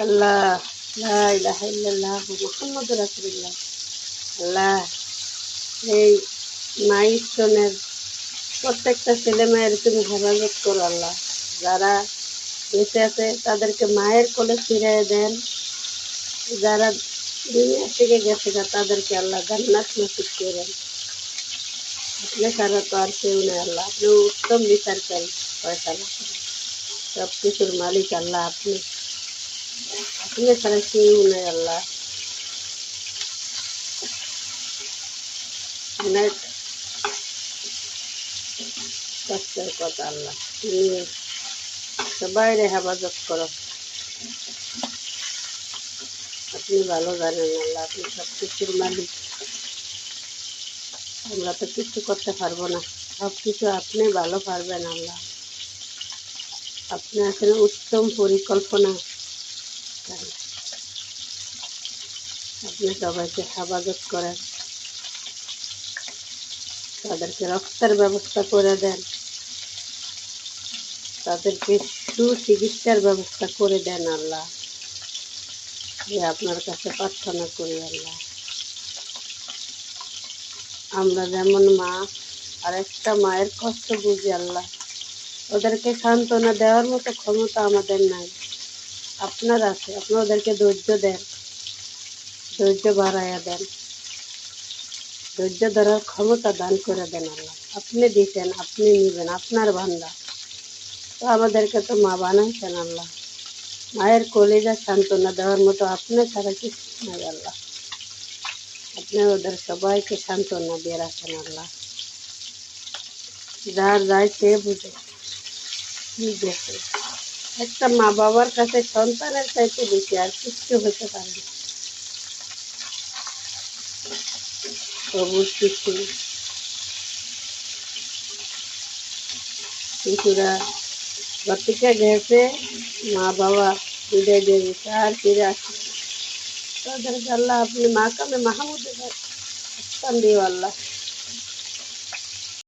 আল্লাহ, লা ইলাহা ইল্লাল্লাহ মুহাম্মাদুর রাসূলুল্লাহ। আল্লাহ, এই মাইলস্টোনের প্রত্যেকটা ছেলে মেয়ের তুমি হেফাজত করো আল্লাহ। যারা বেঁচে আছে তাদেরকে মায়ের কোলে ফিরিয়ে দেন। যারা দুনিয়া থেকে গেছে তাদেরকে আল্লাহ জান্নাত নসিব করেন। আপনি ছাড়া তো আর কেউ নেই আল্লাহ। আপনি উত্তম বিচারকারী, ফয়সালা করেন। সব কিছুর মালিক আল্লাহ আপনি। আপনি ছাড়া কেউ নেই আল্লাহ। অনেক কষ্টের কথা আল্লাহ। তুমি সবাই হেফাজত করো। আপনি ভালো জানেন আল্লাহ, আপনি সব কিছুর মালিক। আমরা তো কিছু করতে পারবো না, সব কিছু আপনি ভালো পারবেন আল্লাহ। আপনি আসলে উত্তম পরিকল্পনা। আপনি সবাইকে হেফাজত করেন, তাদেরকে রক্তের ব্যবস্থা করে দেন, তাদেরকে সুচিকিৎসার ব্যবস্থা করে দেন আল্লাহ। যে আপনার কাছে প্রার্থনা করি আল্লাহ। আমরা যেমন মা, আর একটা মায়ের কষ্ট বুঝি আল্লাহ। ওদেরকে সান্ত্বনা দেওয়ার মতো ক্ষমতা আমাদের নাই, আপনার আছে। আপনি ওদেরকে ধৈর্য দেন, ধৈর্য বাড়াইয়া দেন, ধৈর্য ধরার ক্ষমতা দান করে দেন আল্লাহ। আপনি দিতেন, আপনি নিবেন, আপনার বান্দা। তো আমাদেরকে তো মা বানাইছেন আল্লাহ। মায়ের কলিজা সান্ত্বনা দেওয়ার মতো আপনি ছাড়া কিছু নাই আল্লাহ। আপনি ওদের সবাইকে সান্ত্বনা দিয়ে রাখেন আল্লাহ। যার যায় সে বুঝে কি দেখে। একটা মা বাবার কাছে সন্তানের চাইতে বেশি আর কিছু হতে পারে না। সবুজ কিছু শিশুরা ঘর থেকে গেছে, মা বাবা বিদায় দিয়ে গেছে, আর ফিরে আসে তাদেরকে আল্লাহ আপনি মাকামে মাহমুদের স্থান দিও আল্লাহ।